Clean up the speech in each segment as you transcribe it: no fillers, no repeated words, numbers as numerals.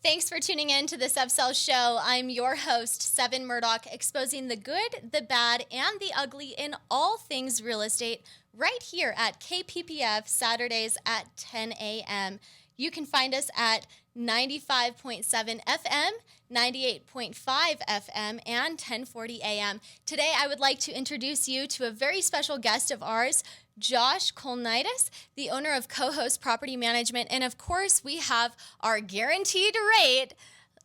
Thanks for tuning in to the SevSells show. I'm your host, Sevin Murdock, exposing the good, the bad, and the ugly in all things real estate right here at KPPF Saturdays at 10 a.m. You can find us at 95.7 FM, 98.5 FM, and 1040 AM. Today, I would like to introduce you to a very special guest of ours, Josh Kolnitys, the owner of Co-Host Property Management. And of course, we have our guaranteed rate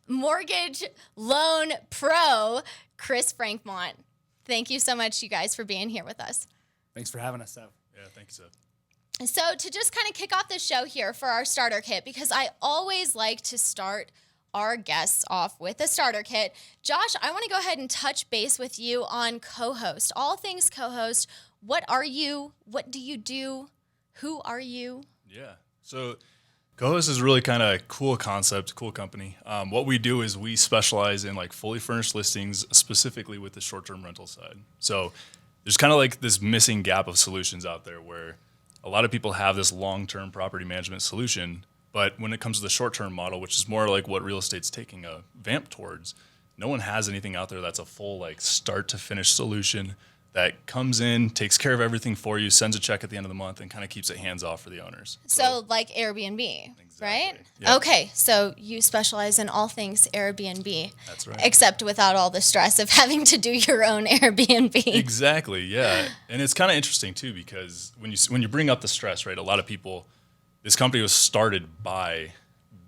mortgage loan pro, Chris Franquemont. Thank you so much, you guys, for being here with us. Thanks for having us, Sev. Yeah, thank you, Sev. So to just kind of kick off the show here for our starter kit, because I always like to start our guests off with a starter kit. Josh, I want to go ahead and touch base with you on Co-Host. All things Co-Host. What are you? What do you do? Who are you? Yeah. So Co-Host is really kind of cool concept, cool company. What we do is we specialize in like fully furnished listings, specifically with the short-term rental side. So there's kind of like this missing gap of solutions out there where a lot of people have this long-term property management solution, but when it comes to the short-term model, which is more like what real estate's taking a vamp towards, no one has anything out there that's a full like start-to-finish solution that comes in, takes care of everything for you, sends a check at the end of the month, and kind of keeps it hands-off for the owners. So like Airbnb, exactly. Right? Yep. Okay, so you specialize in all things Airbnb. That's right. Except without all the stress of having to do your own Airbnb. Exactly, yeah. And it's kind of interesting, too, because when you bring up the stress, right, a lot of people, this company was started by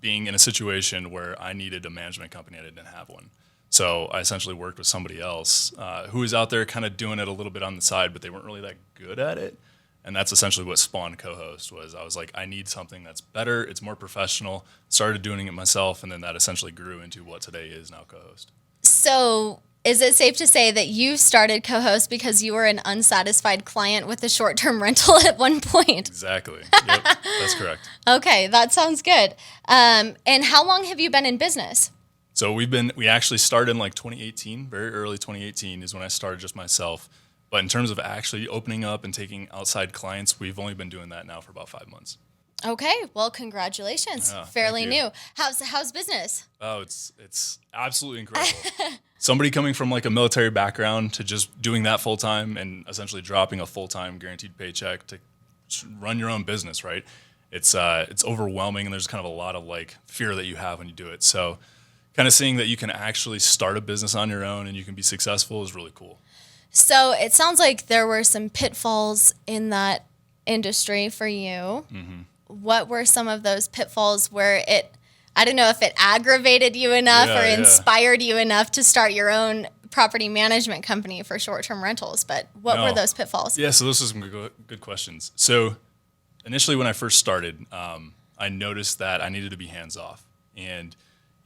being in a situation where I needed a management company and I didn't have one. So I essentially worked with somebody else who was out there kind of doing it a little bit on the side, but they weren't really that good at it. And that's essentially what spawned Co-Host was. I was like, I need something that's better. It's more professional. Started doing it myself, and then that essentially grew into what today is now Co-Host. So is it safe to say that you started Co-Host because you were an unsatisfied client with a short-term rental at one point? Exactly. Yep, that's correct. Okay, that sounds good. And how long have you been in business? So we actually started in like 2018, very early 2018 is when I started just myself. But in terms of actually opening up and taking outside clients, we've only been doing that now for about 5 months. Okay, well, congratulations. Yeah, Fairly new. How's business? Oh, it's absolutely incredible. Somebody coming from like a military background to just doing that full time and essentially dropping a full time guaranteed paycheck to run your own business, right? It's overwhelming, and there's kind of a lot of like fear that you have when you do it. So kind of seeing that you can actually start a business on your own and you can be successful is really cool. So it sounds like there were some pitfalls in that industry for you. Mm-hmm. What were some of those pitfalls where I don't know if it aggravated you enough or inspired you enough to start your own property management company for short-term rentals, but what were those pitfalls? Yeah, so those are some good questions. So initially when I first started, I noticed that I needed to be hands-off. And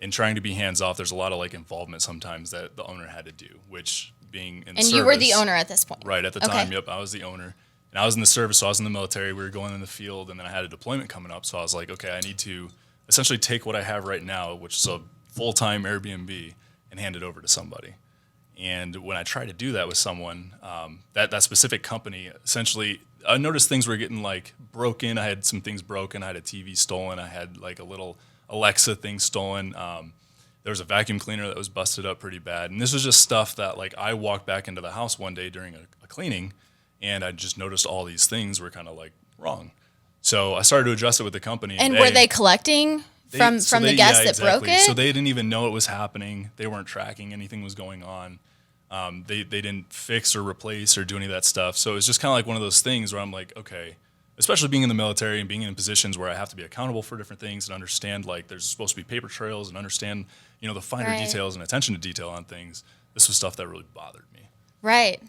in trying to be hands-off, there's a lot of like involvement sometimes that the owner had to do, which being in service. And you were the owner at this point? Right, at the time, yep, I was the owner. And I was in the service, so I was in the military. We were going in the field, and then I had a deployment coming up. So I was like, okay, I need to essentially take what I have right now, which is a full-time Airbnb, and hand it over to somebody. And when I tried to do that with someone, that specific company, essentially, I noticed things were getting like broken. I had some things broken. I had a TV stolen. I had like a little Alexa thing stolen. There was a vacuum cleaner that was busted up pretty bad. And this was just stuff that like I walked back into the house one day during a cleaning, and I just noticed all these things were kind of like wrong. So I started to address it with the company. And were they collecting from the guests that broke it? So they didn't even know it was happening. They weren't tracking anything was going on. They didn't fix or replace or do any of that stuff. So it was just kind of like one of those things where I'm like, okay, especially being in the military and being in positions where I have to be accountable for different things and understand like there's supposed to be paper trails and understand, the finer details and attention to detail on things. This was stuff that really bothered me. Right.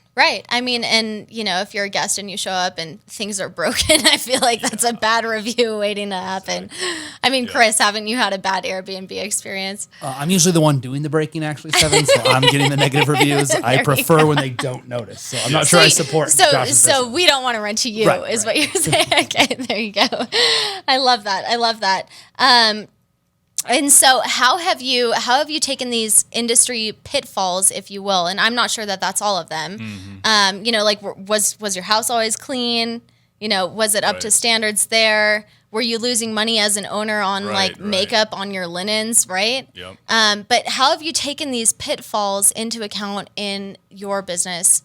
I mean, and, if you're a guest and you show up and things are broken, I feel like that's a bad review waiting to happen. Exactly. I mean, Chris, haven't you had a bad Airbnb experience? I'm usually the one doing the breaking, actually, Sevin, so I'm getting the negative reviews. I prefer when they don't notice, so I'm not sure I support Josh's So we don't want to rent to you, is what you're saying. Okay, there you go. I love that. And so how have you taken these industry pitfalls, if you will? And I'm not sure that that's all of them. Mm-hmm. Was your house always clean? Was it up to standards there? Were you losing money as an owner on makeup on your linens, right? Yep. But how have you taken these pitfalls into account in your business,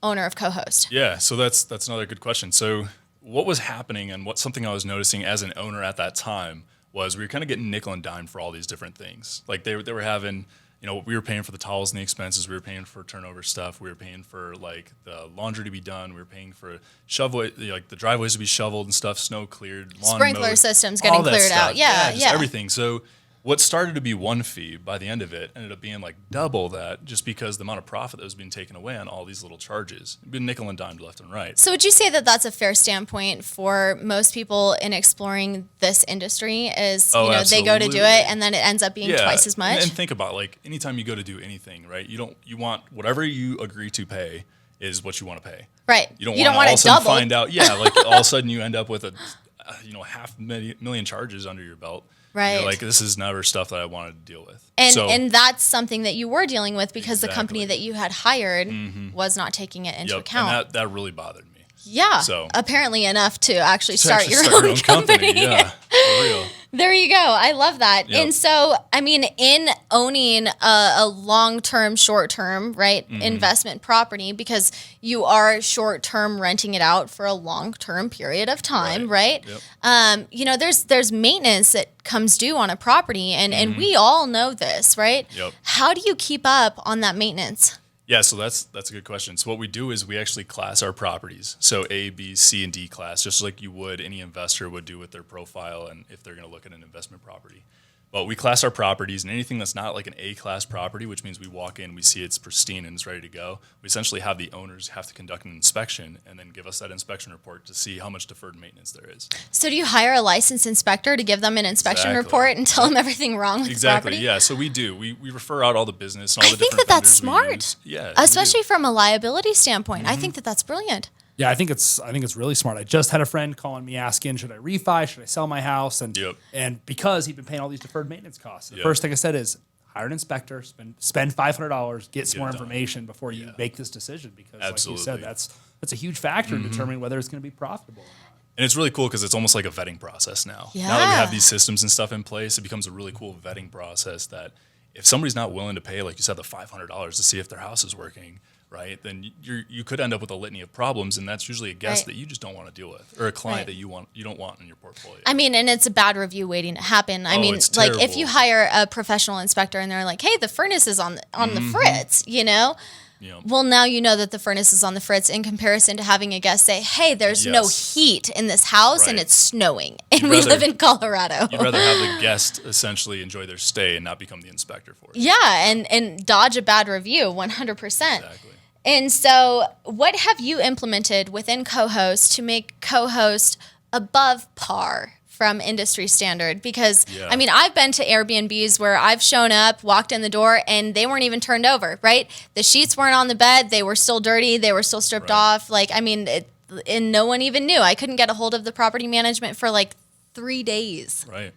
owner of Co-Host? Yeah, so that's another good question. So what was happening and something I was noticing as an owner at that time was we were kind of getting nickel and dime for all these different things. Like they were having, we were paying for the towels and the expenses. We were paying for turnover stuff. We were paying for like the laundry to be done. We were paying for the driveways to be shoveled and stuff, snow cleared, lawn sprinkler mowed, systems getting cleared out. Yeah, just everything. So what started to be one fee by the end of it ended up being like double that, just because the amount of profit that was being taken away on all these little charges. It'd been nickel and dimed left and right. So would you say that that's a fair standpoint for most people in exploring this industry is, they go to do it and then it ends up being twice as much? And think about like anytime you go to do anything, right? You want whatever you agree to pay is what you want to pay. Right. You don't want to all of a sudden find out, like all of a sudden you end up with a $500,000 charges under your belt. Right. You're like, this is never stuff that I wanted to deal with. And that's something that you were dealing with because the company that you had hired was not taking it into account. And that really bothered me. Yeah. So apparently enough to actually start your own company. Yeah, for real. There you go. I love that. Yep. And so, in owning a long-term, short-term, right, investment property, because you are short-term renting it out for a long-term period of time, right? Yep. There's maintenance that comes due on a property, and we all know this, right? Yep. How do you keep up on that maintenance? Yeah, so that's a good question. So what we do is we actually class our properties. So A, B, C, and D class, just like you would any investor would do with their profile and if they're going to look at an investment property. But we class our properties, and anything that's not like an A-class property, which means we walk in, we see it's pristine and it's ready to go, we essentially have the owners have to conduct an inspection and then give us that inspection report to see how much deferred maintenance there is. So do you hire a licensed inspector to give them an inspection report and tell them everything wrong with the property? Yeah. So we do. We refer out all the business and all the different different that's smart. Yeah. Especially from a liability standpoint. I think that's brilliant. Yeah, I think it's really smart. I just had a friend calling me asking, should I refi? Should I sell my house? And because he'd been paying all these deferred maintenance costs. The first thing I said is hire an inspector, spend $500, get some more information before you make this decision. Because like you said, that's a huge factor in determining whether it's going to be profitable or not. And it's really cool because it's almost like a vetting process now. Yeah. Now that we have these systems and stuff in place, it becomes a really cool vetting process that if somebody's not willing to pay, like you said, the $500 to see if their house is working, right, then you could end up with a litany of problems, and that's usually a guest that you just don't want to deal with, or a client that you don't want in your portfolio. I mean, and it's a bad review waiting to happen. I mean, it's like terrible. if you hire a professional inspector and they're like, "Hey, the furnace is on the fritz," Well, now you know that the furnace is on the fritz in comparison to having a guest say, "Hey, there's no heat in this house and it's snowing, and we live in Colorado." You'd rather have the guest essentially enjoy their stay and not become the inspector for it. Yeah, and dodge a bad review 100%. Exactly. And so what have you implemented within Co-Host to make Co-Host above par from industry standard? Because, I mean, I've been to Airbnbs where I've shown up, walked in the door, and they weren't even turned over, right? The sheets weren't on the bed. They were still dirty. They were still stripped off. Like, I mean, and no one even knew. I couldn't get a hold of the property management for like 3 days. Right.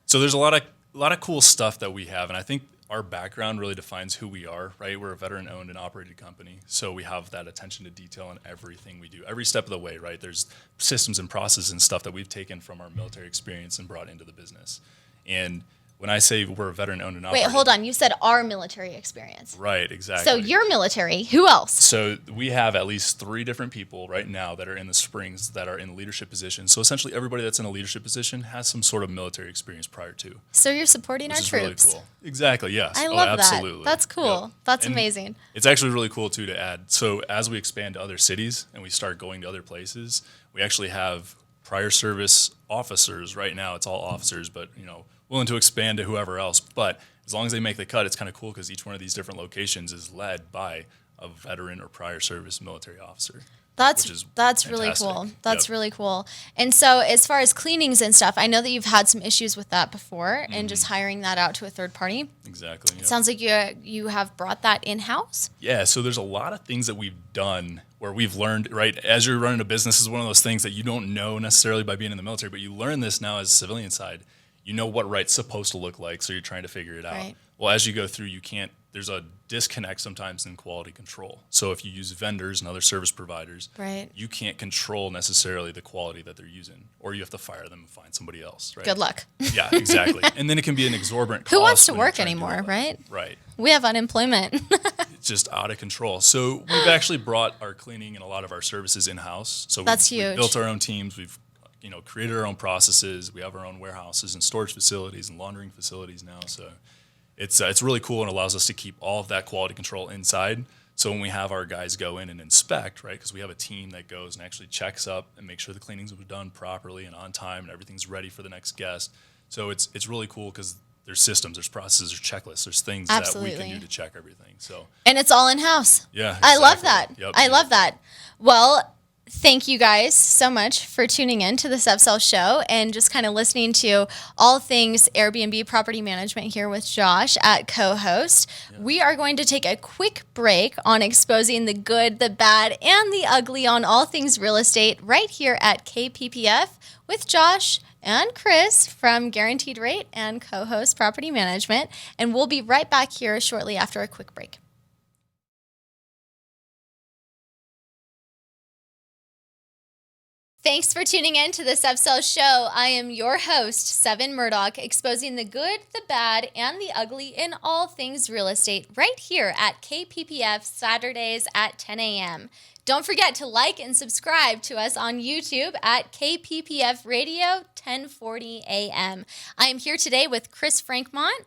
So there's a lot of cool stuff that we have, and I think our background really defines who we are, right? We're a veteran-owned and operated company, so we have that attention to detail in everything we do, every step of the way, right? There's systems and processes and stuff that we've taken from our military experience and brought into the business. And when I say we're a veteran-owned and operated... Wait, hold on. You said our military experience. Right, exactly. So you're military. Who else? So we have at least 3 different people right now that are in the Springs that are in leadership positions. So essentially everybody that's in a leadership position has some sort of military experience prior to. So you're supporting our troops. Really cool. Exactly, yes. I love absolutely. that. That's cool. Yep. That's and amazing. It's actually really cool, too, to add. So as we expand to other cities and we start going to other places, we actually have prior service officers. Right now it's all officers, but, willing to expand to whoever else. But as long as they make the cut, it's kind of cool because each one of these different locations is led by a veteran or prior service military officer. That's fantastic. really cool. That's really cool. And so as far as cleanings and stuff, I know that you've had some issues with that before and just hiring that out to a third party. Exactly. Yep. It sounds like you have brought that in-house. Yeah, so there's a lot of things that we've done where we've learned, right, as you're running a business is one of those things that you don't know necessarily by being in the military, but you learn this now as a civilian side. You know what right's supposed to look like, so you're trying to figure it out. Right. Well, as you go through, there's a disconnect sometimes in quality control. So if you use vendors and other service providers, right, you can't control necessarily the quality that they're using, or you have to fire them and find somebody else, right? Good luck. Yeah, exactly. And then it can be an exorbitant cost. Who wants to when you're work trying anymore, do right? Right. We have unemployment. It's just out of control. So we've actually brought our cleaning and a lot of our services in-house. So That's we've huge. built our own teams. We've created our own processes. We have our own warehouses and storage facilities and laundering facilities now. So it's really cool and allows us to keep all of that quality control inside. So when we have our guys go in and inspect, right, because we have a team that goes and actually checks up and makes sure the cleanings were done properly and on time and everything's ready for the next guest. So it's really cool because there's systems, there's processes, there's checklists, there's things Absolutely. that we can do to check everything. So And it's all in-house. yeah, I love exactly. that. Yep, I love that. Well, thank you guys so much for tuning in to the SevSells show and just kind of listening to all things Airbnb property management here with Josh at co-host. Yeah. We are going to take a quick break on exposing the good, the bad, and the ugly on all things real estate right here at KPPF with Josh and Chris from Guaranteed Rate and co-host Property Management. And we'll be right back here shortly after a quick break. Thanks for tuning in to the SevSells show. I am your host, Sevin Murdock, exposing the good, the bad, and the ugly in all things real estate right here at KPPF Saturdays at 10 a.m. Don't forget to like and subscribe to us on YouTube at KPPF Radio 1040 a.m. I am here today with Chris Franquemont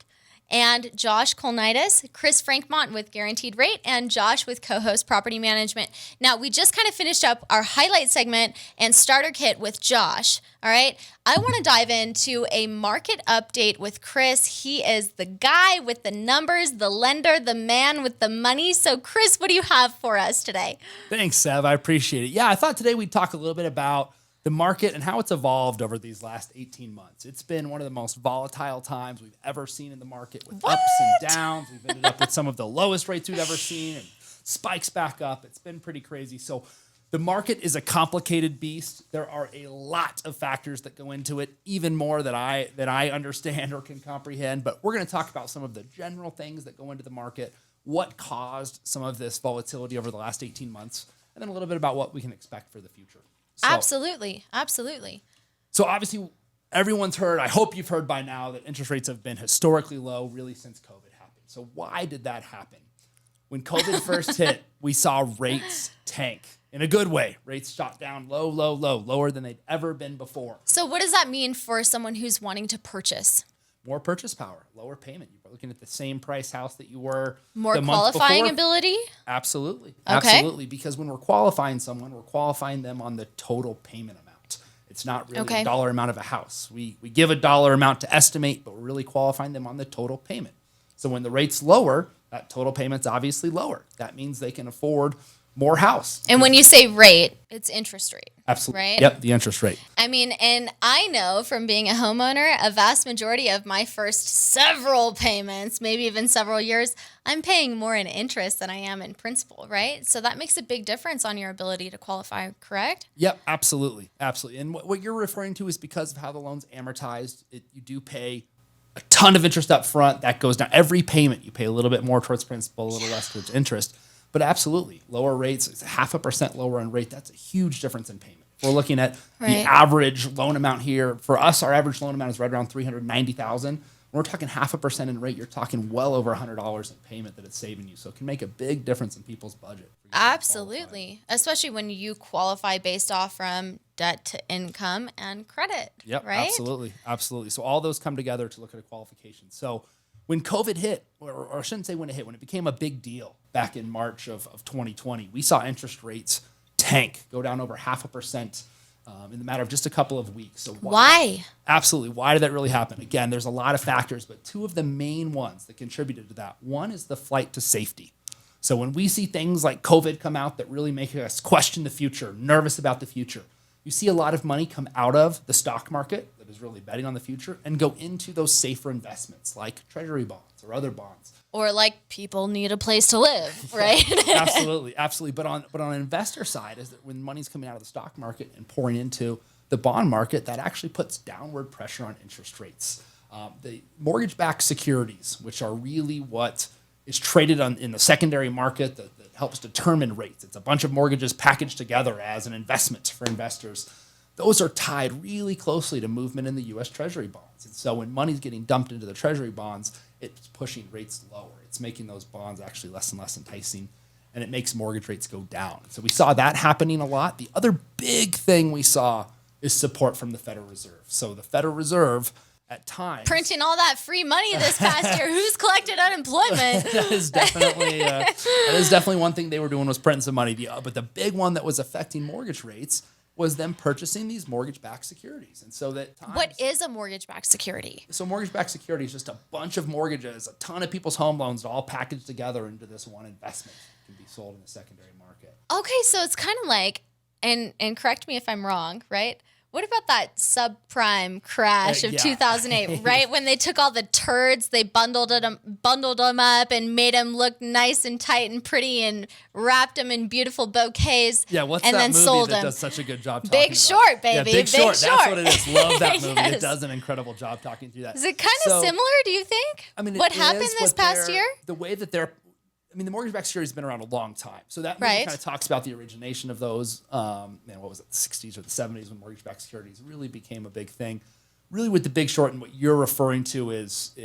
and Josh Kolnitys, Chris Franquemont with Guaranteed Rate, and Josh with co-host Property Management. Now, we just kind of finished up our highlight segment and starter kit with Josh, all right? I want to dive into a market update with Chris. He is the guy with the numbers, the lender, the man with the money. So, Chris, what do you have for us today? Thanks, Sev. I appreciate it. Yeah, I thought today we'd talk a little bit about the market and how it's evolved over these last 18 months. It's been one of the most volatile times we've ever seen in the market with ups and downs. We've ended up with some of the lowest rates we've ever seen and spikes back up. It's been pretty crazy. So the market is a complicated beast. There are a lot of factors that go into it, even more that I understand or can comprehend. But we're going to talk about some of the general things that go into the market, what caused some of this volatility over the last 18 months, and then a little bit about what we can expect for the future. So, Absolutely. So obviously, everyone's heard, I hope you've heard by now, that interest rates have been historically low really since COVID happened. So why did that happen? When COVID first hit, we saw rates tank in a good way. Rates shot down lower than they'd ever been before. So what does that mean for someone who's wanting to purchase? More purchase power, lower payment. You're looking at the same price house that you were More the month qualifying before. ability? Absolutely. Okay. Absolutely. Because when we're qualifying someone, we're qualifying them on the total payment amount. It's not really a dollar amount of a house. We give a dollar amount to estimate, but we're really qualifying them on the total payment. So when the rate's lower, that total payment's obviously lower. That means they can afford more house. And when you say rate, it's interest rate. Absolutely. Right? Yep, the interest rate. I mean, and I know from being a homeowner, a vast majority of my first several payments, maybe even several years, I'm paying more in interest than I am in principal, right? So that makes a big difference on your ability to qualify, correct? Yep, absolutely. Absolutely. And what you're referring to is because of how the loan's amortized, you do pay a ton of interest up front. That goes down. Every payment, you pay a little bit more towards principal, a little less towards interest. But absolutely, lower rates, it's 0.5% lower in rate. That's a huge difference in payment. We're looking at the average loan amount here. For us, our average loan amount is right around $390,000. When we're talking 0.5% in rate, you're talking well over $100 in payment that it's saving you. So it can make a big difference in people's budget. Absolutely. Especially when you qualify based off from debt to income and credit. Yep, right? Absolutely. Absolutely. So all those come together to look at a qualification. So when COVID hit, or I shouldn't say when it hit, when it became a big deal back in March of 2020, we saw interest rates tank, go down over 0.5% in the matter of just a couple of weeks. So why? Absolutely. Why did that really happen? Again, there's a lot of factors, but two of the main ones that contributed to that. One is the flight to safety. So when we see things like COVID come out that really make us question the future, nervous about the future, you see a lot of money come out of the stock market that is really betting on the future and go into those safer investments like treasury bonds or other bonds. Or like people need a place to live, right? Absolutely. But on an investor side, is that when money's coming out of the stock market and pouring into the bond market, that actually puts downward pressure on interest rates. The mortgage-backed securities, which are really what is traded in the secondary market that helps determine rates. It's a bunch of mortgages packaged together as an investment for investors. Those are tied really closely to movement in the U.S. Treasury bonds. And so when money's getting dumped into the Treasury bonds, it's pushing rates lower. It's making those bonds actually less and less enticing, and it makes mortgage rates go down. So we saw that happening a lot. The other big thing we saw is support from the Federal Reserve. So the Federal Reserve at times printing all that free money this past year. Who's collected unemployment? that is definitely one thing they were doing, was printing some money. But the big one that was affecting mortgage rates was them purchasing these mortgage-backed securities. And so that times, what is a mortgage-backed security? So mortgage-backed security is just a bunch of mortgages, a ton of people's home loans, all packaged together into this one investment that can be sold in the secondary market. Okay, so it's kind of like, and correct me if I'm wrong, right? What about that subprime crash of 2008, right? When they took all the turds, they bundled them up and made them look nice and tight and pretty and wrapped them in beautiful bouquets. Yeah, what's and that then movie sold that them. does such a good job talking Big about? Short, baby. Yeah, Big Short. That's what it is. Love that movie. Yes. It does an incredible job talking through that. Is it kind of similar, do you think? I mean, what happened this past year? The way that the mortgage-backed security has been around a long time. So that movie kind of talks about the origination of those, what was it, the 60s or the 70s, when mortgage-backed securities really became a big thing. Really with the Big Short, and what you're referring to is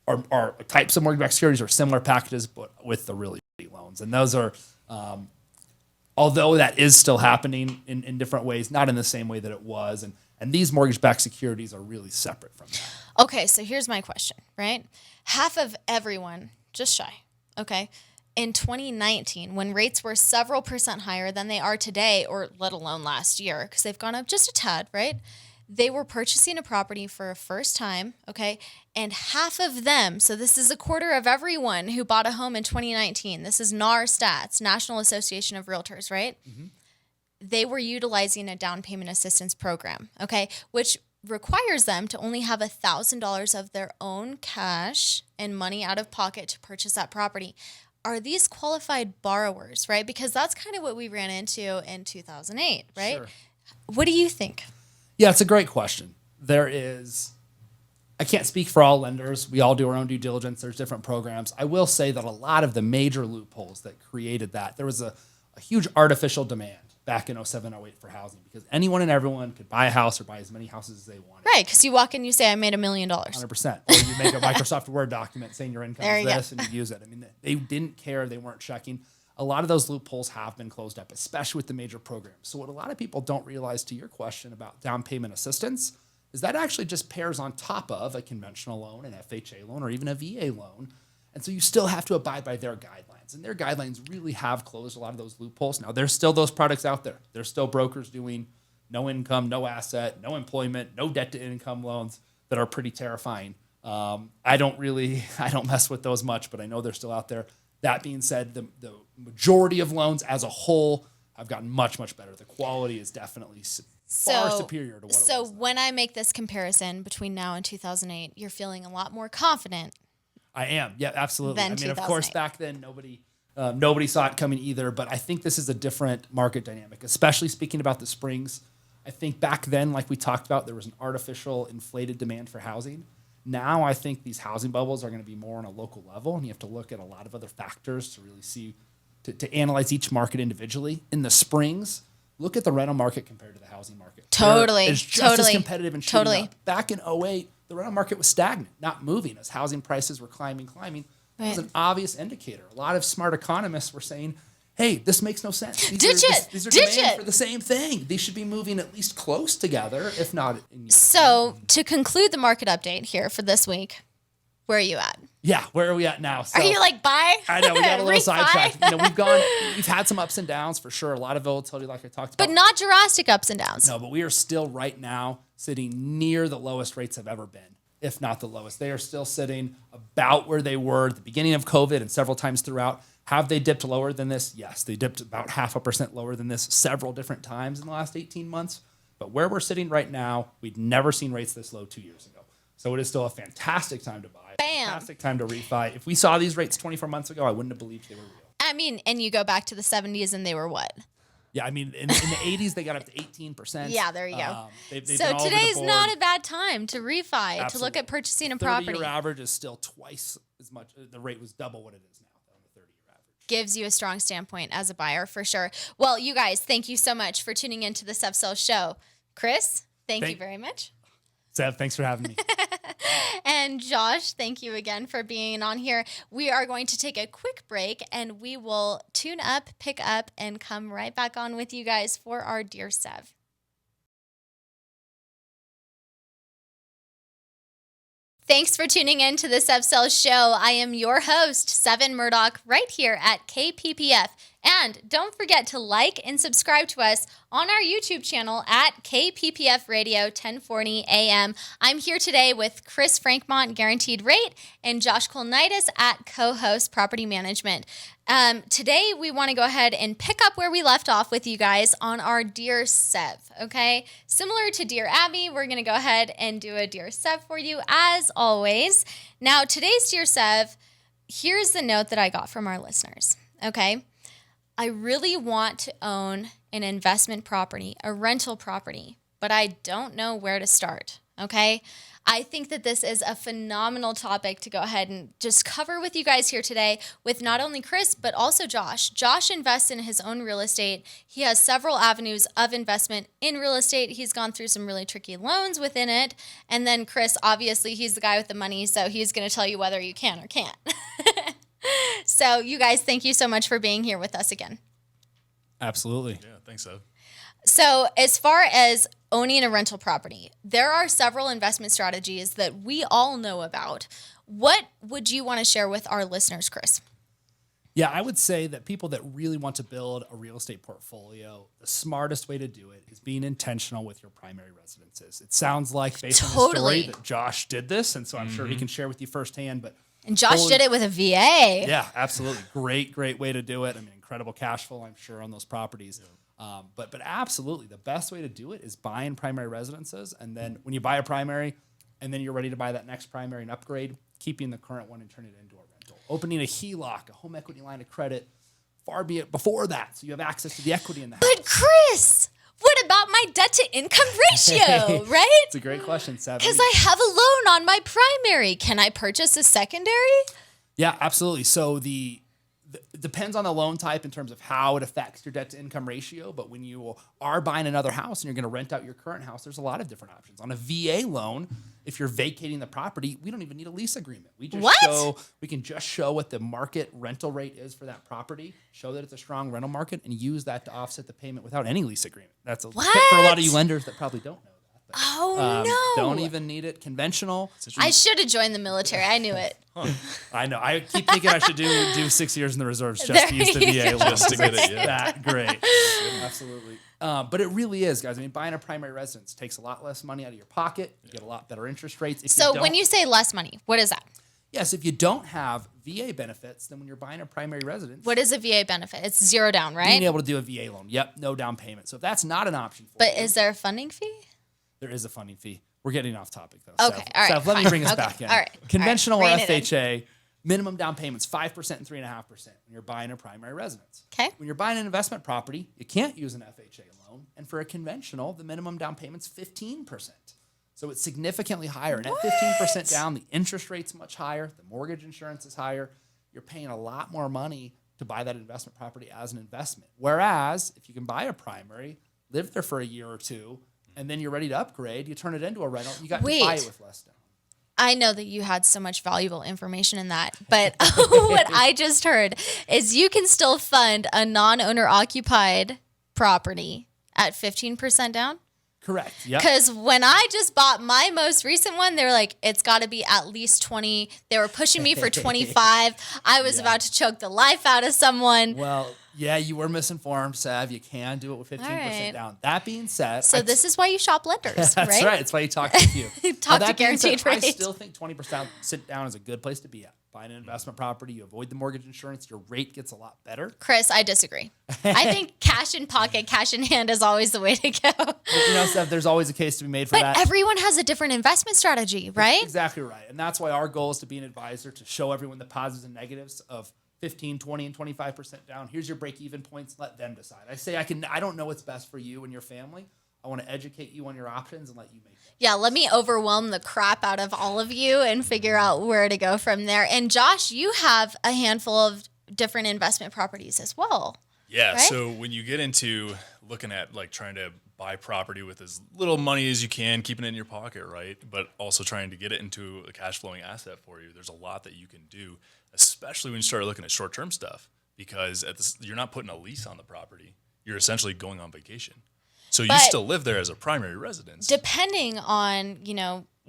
are types of mortgage-backed securities or similar packages, but with the really big loans. And those are, although that is still happening in different ways, not in the same way that it was. And these mortgage-backed securities are really separate from that. Okay, so here's my question, right? Half of everyone, just shy, okay, in 2019, when rates were several percent higher than they are today, or let alone last year, because they've gone up just a tad, right? They were purchasing a property for a first time, okay? And half of them, so this is a quarter of everyone who bought a home in 2019. This is NAR stats, National Association of Realtors, right? Mm-hmm. They were utilizing a down payment assistance program, okay? Which requires them to only have $1,000 of their own cash and money out of pocket to purchase that property. Are these qualified borrowers, right? Because that's kind of what we ran into in 2008, right? Sure. What do you think? Yeah, it's a great question. I can't speak for all lenders. We all do our own due diligence. There's different programs. I will say that a lot of the major loopholes that created that, there was a huge artificial demand back in 07, 08 for housing, because anyone and everyone could buy a house or buy as many houses as they wanted. Right, because you walk in, you say, I made $1 million. 100%. Or you make a Microsoft Word document saying your income is this, and you use it. I mean, they didn't care. They weren't checking. A lot of those loopholes have been closed up, especially with the major programs. So what a lot of people don't realize, to your question about down payment assistance, is that actually just pairs on top of a conventional loan, an FHA loan, or even a VA loan. And so you still have to abide by their guidelines. And their guidelines really have closed a lot of those loopholes. Now, there's still those products out there. There's still brokers doing no income, no asset, no employment, no debt to income loans that are pretty terrifying. I don't mess with those much, but I know they're still out there. That being said, the majority of loans as a whole have gotten much, much better. The quality is definitely far superior to what it was. So when I make this comparison between now and 2008, you're feeling a lot more confident. I am. Yeah, absolutely. I mean, of course, back then, nobody saw it coming either, but I think this is a different market dynamic, especially speaking about the springs. I think back then, like we talked about, there was an artificial inflated demand for housing. Now I think these housing bubbles are going to be more on a local level, and you have to look at a lot of other factors to really see, to analyze each market individually. In the springs, look at the rental market compared to the housing market. Totally. It's just as competitive and shooting up. Back in 2008, the rental market was stagnant, not moving, as housing prices were climbing. Right. It was an obvious indicator. A lot of smart economists were saying, hey, this makes no sense. These are demand for the same thing. These should be moving at least close together, if not. So to conclude the market update here for this week, where are you at? Yeah, where are we at now? So, are you like buy? I know, we got a little sidetracked. We've had some ups and downs for sure. A lot of volatility, like I talked about. But not drastic ups and downs. No, but we are still right now sitting near the lowest rates have ever been, if not the lowest. They are still sitting about where they were at the beginning of COVID and several times throughout. Have they dipped lower than this? Yes, they dipped about 0.5% lower than this several different times in the last 18 months. But where we're sitting right now, we'd never seen rates this low 2 years ago. So it is still a fantastic time to buy. Bam. Fantastic time to refi. If we saw these rates 24 months ago, I wouldn't have believed they were real. I mean, and you go back to the 70s and they were what? Yeah, I mean, in the 80s, they got up to 18%. Yeah, there you go. They've so today's not a bad time to refi, to look at purchasing a property. 30-year average is still twice as much. The rate was double what it is now on the 30-year average. Gives you a strong standpoint as a buyer for sure. Well, you guys, thank you so much for tuning into the SevSells show. Chris, thank you very much. Sev, thanks for having me. And Josh, thank you again for being on here. We are going to take a quick break and we will tune up, pick up, and come right back on with you guys for our Dear Sev. Thanks for tuning in to the SevSells show. I am your host, Sevin Murdock, right here at KPPF. And don't forget to like and subscribe to us on our YouTube channel at KPPF Radio 1040 AM. I'm here today with Chris Franquemont, Guaranteed Rate, and Josh Kolnitys at Co-Host Property Management. Today, we want to go ahead and pick up where we left off with you guys on our Dear Sev, okay? Similar to Dear Abby, we're going to go ahead and do a Dear Sev for you, as always. Now, today's Dear Sev, here's the note that I got from our listeners, okay? I really want to own an investment property, a rental property, but I don't know where to start, okay? I think that this is a phenomenal topic to go ahead and just cover with you guys here today with not only Chris, but also Josh. Josh invests in his own real estate. He has several avenues of investment in real estate. He's gone through some really tricky loans within it. And then Chris, obviously, he's the guy with the money, so he's going to tell you whether you can or can't. So you guys, thank you so much for being here with us again. Absolutely. Yeah, thanks, Ev. So as far as owning a rental property, there are several investment strategies that we all know about. What would you want to share with our listeners, Chris? Yeah, I would say that people that really want to build a real estate portfolio, the smartest way to do it is being intentional with your primary residences. It sounds like, based on the story, that Josh did this, and so I'm sure he can share with you firsthand. And Josh did it with a VA. Yeah, absolutely. Great way to do it. I mean, incredible cash flow, I'm sure, on those properties. Yeah. But absolutely, the best way to do it is buying primary residences, and then when you buy a primary, and then you're ready to buy that next primary and upgrade, keeping the current one and turning it into a rental. Opening a HELOC, a home equity line of credit, far be it before that, so you have access to the equity in the house. But Chris, what about my debt to income ratio, right? It's a great question, Sevin. Because I have a loan on my primary. Can I purchase a secondary? Yeah, absolutely. So it depends on the loan type in terms of how it affects your debt to income ratio. But when you are buying another house and you're going to rent out your current house, there's a lot of different options. On a VA loan, if you're vacating the property, we don't even need a lease agreement. We can just show what the market rental rate is for that property, show that it's a strong rental market, and use that to offset the payment without any lease agreement. That's a tip for a lot of you lenders that probably don't know. Oh, no. Don't even need it. Conventional. I should have joined the military. I knew it. I know. I keep thinking I should do 6 years in the reserves just to use the VA loan. Just to get it, yeah. That great. Absolutely. But it really is, guys. I mean, buying a primary residence takes a lot less money out of your pocket. You get a lot better interest rates. So when you say less money, what is that? Yes, if you don't have VA benefits, then when you're buying a primary residence. What is a VA benefit? It's zero down, right? Being able to do a VA loan. Yep, no down payment. So if that's not an option for you. But is there a funding fee? There is a funding fee. We're getting off topic, though. Okay, all right. Seth, let me bring us back in. All right. Conventional or FHA, minimum down payments 5% and 3.5% when you're buying a primary residence. Okay. When you're buying an investment property, you can't use an FHA loan. And for a conventional, the minimum down payment's 15%. So it's significantly higher. And at 15% down, the interest rate's much higher. The mortgage insurance is higher. You're paying a lot more money to buy that investment property as an investment. Whereas if you can buy a primary, live there for a year or two, and then you're ready to upgrade, you turn it into a rental, you got to buy it with less down. I know that you had so much valuable information in that, but what I just heard is you can still fund a non-owner occupied property at 15% down? Correct. Yeah. Because when I just bought my most recent one, they were like, it's got to be at least 20. They were pushing me for 25. I was about to choke the life out of someone. Well, yeah, you were misinformed, Sav. You can do it with 15% down. That being said, so this is why you shop lenders, that's right? That's right. It's why you talk to a few. Talk to Guaranteed Rate. I still think 20% sit down is a good place to be at. Buying an investment property, you avoid the mortgage insurance, your rate gets a lot better. Chris, I disagree. I think cash in pocket, cash in hand is always the way to go. You know, Steph, there's always a case to be made for that. But everyone has a different investment strategy, right? That's exactly right. And that's why our goal is to be an advisor, to show everyone the positives and negatives of 15, 20, and 25% down. Here's your break-even points. Let them decide. I say I don't know what's best for you and your family. I want to educate you on your options and let you make them. Yeah, let me overwhelm the crap out of all of you and figure out where to go from there. And Josh, you have a handful of different investment properties as well. Yeah, right? So when you get into looking at like trying to buy property with as little money as you can, keeping it in your pocket, right? But also trying to get it into a cash flowing asset for you, there's a lot that you can do, especially when you start looking at short-term stuff, because you're not putting a lease on the property. You're essentially going on vacation. So you still live there as a primary residence. Depending on,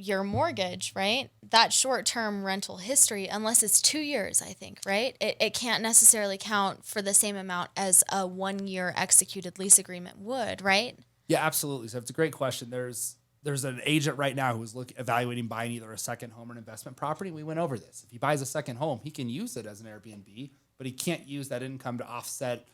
your mortgage, right? That short-term rental history, unless it's 2 years, I think, right? It can't necessarily count for the same amount as a 1-year executed lease agreement would, right? Yeah, absolutely. So it's a great question. There's an agent right now who's evaluating buying either a second home or an investment property. We went over this. If he buys a second home, he can use it as an Airbnb, but he can't use that income to offset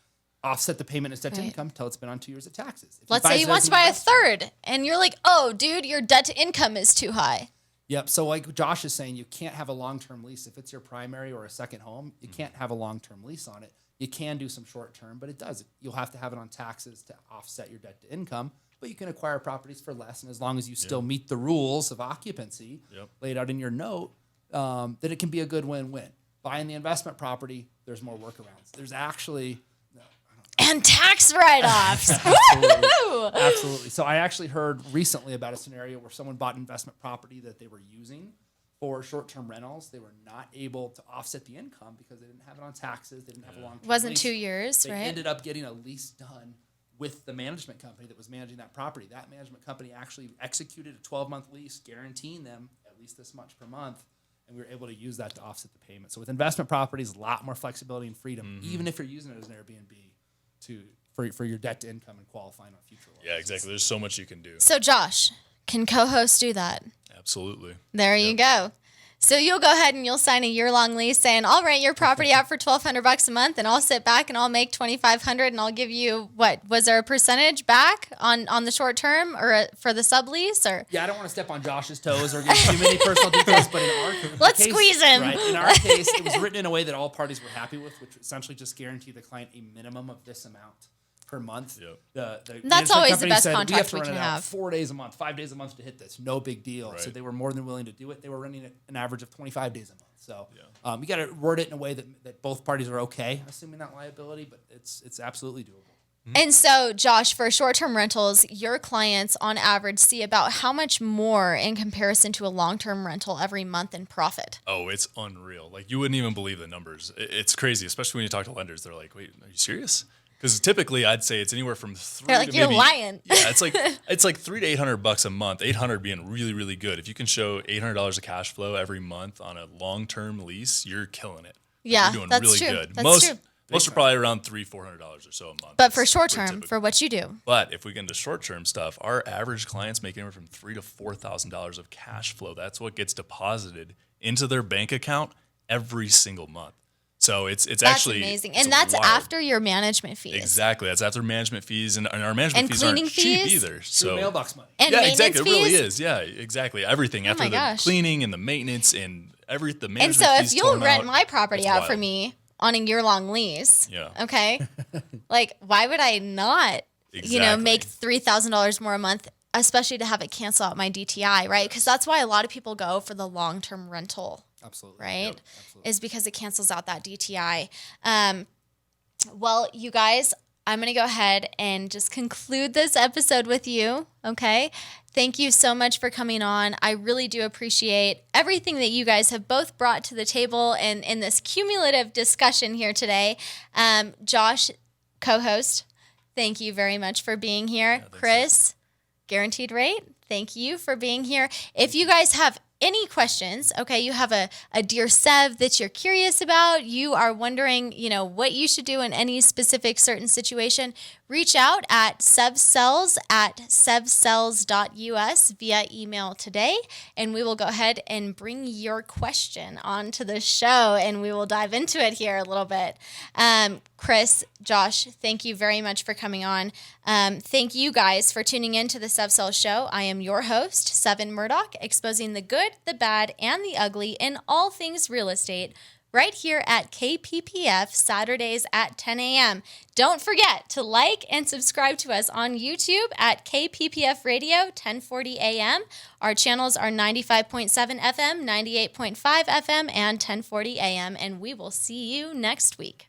the payment as debt to income until it's been on 2 years of taxes. Let's say he wants to buy a third, and you're like, oh, dude, your debt to income is too high. Yep. So like Josh is saying, you can't have a long-term lease. If it's your primary or a second home, you can't have a long-term lease on it. You can do some short-term, but you'll have to have it on taxes to offset your debt to income, but you can acquire properties for less. And as long as you still meet the rules of occupancy laid out in your note, then it can be a good win-win. Buying the investment property, there's more workarounds. There's actually... And tax write-offs. Absolutely. So I actually heard recently about a scenario where someone bought an investment property that they were using for short-term rentals. They were not able to offset the income because they didn't have it on taxes. They didn't have a long-term Wasn't lease. 2 years, They right? ended up getting a lease done with the management company that was managing that property. That management company actually executed a 12-month lease guaranteeing them at least this much per month, and we were able to use that to offset the payment. So with investment properties, a lot more flexibility and freedom, even if you're using it as an Airbnb. For your debt to income and qualifying on future loans. Yeah, exactly. There's so much you can do. So Josh, can co-hosts do that? Absolutely. There you go. So you'll go ahead and you'll sign a year-long lease saying, I'll rent your property out for $1,200 a month, and I'll sit back and I'll make $2,500, and I'll give you what? Was there a percentage back on the short term or for the sublease? Or yeah, I don't want to step on Josh's toes or give too many personal details, but in our case, let's squeeze him. Right, in our case, it was written in a way that all parties were happy with, which essentially just guaranteed the client a minimum of this amount per month. Yep. That's always the best said, contract we can run it have. out 4 days a month, 5 days a month to hit this. No big deal. Right. So they were more than willing to do it. They were running an average of 25 days a month. So you got to word it in a way that both parties are okay, assuming that liability, but it's absolutely doable. And so, Josh, for short-term rentals, your clients on average see about how much more in comparison to a long-term rental every month in profit? Oh, it's unreal. Like, you wouldn't even believe the numbers. It's crazy, especially when you talk to lenders. They're like, wait, are you serious? Because typically I'd say it's anywhere from $3 They're like, to you're maybe, lying. Yeah, it's like $300 to $800 a month. $800 being really, really good. If you can show $800 of cash flow every month on a long-term lease, you're killing it. Yeah, you're doing that's really true. good. That's true. Most are probably around $300-$400 or so a month. But for That's short pretty term, typical. for what you do. But if we get into short-term stuff, our average clients make anywhere from $3,000 to $4,000 of cash flow. That's what gets deposited into their bank account every single month. So it's actually amazing, and it's that's wild. after your management fees. Exactly, that's after management fees, and our management fees aren't cleaning cheap fees? either. Free So mailbox money. And yeah, maintenance exactly, it really fees? is. Yeah, exactly, everything after my the gosh. cleaning and the maintenance and the management. And so, if fees you'll torn rent out, my property it's out for wild. me on a year-long lease, Yeah. okay, like why would I not, Exactly. make $3,000 more a month, especially to have it cancel out my DTI, right? Because that's why a lot of people go for the long-term rental. Absolutely. Right? Yep, absolutely. Is because it cancels out that DTI. Well, you guys, I'm going to go ahead and just conclude this episode with you, okay? Thank you so much for coming on. I really do appreciate everything that you guys have both brought to the table and in this cumulative discussion here today. Josh, co-host, thank you very much for being here. thanks, Chris, guaranteed rate, thank you for being here. If you guys have any questions, okay, you have a Dear Sev that you're curious about, you are wondering, what you should do in any specific certain situation, reach out at SevSells at SevSells.us via email today, and we will go ahead and bring your question onto the show, and we will dive into it here a little bit. Chris, Josh, thank you very much for coming on. Thank you guys for tuning in to the SevSells Show. I am your host, Sevin Murdock, exposing the good, the bad, and the ugly in all things real estate, right here at KPPF Saturdays at 10 a.m. Don't forget to like and subscribe to us on YouTube at KPPF Radio 1040 a.m. Our channels are 95.7 FM, 98.5 FM, and 1040 a.m., and we will see you next week.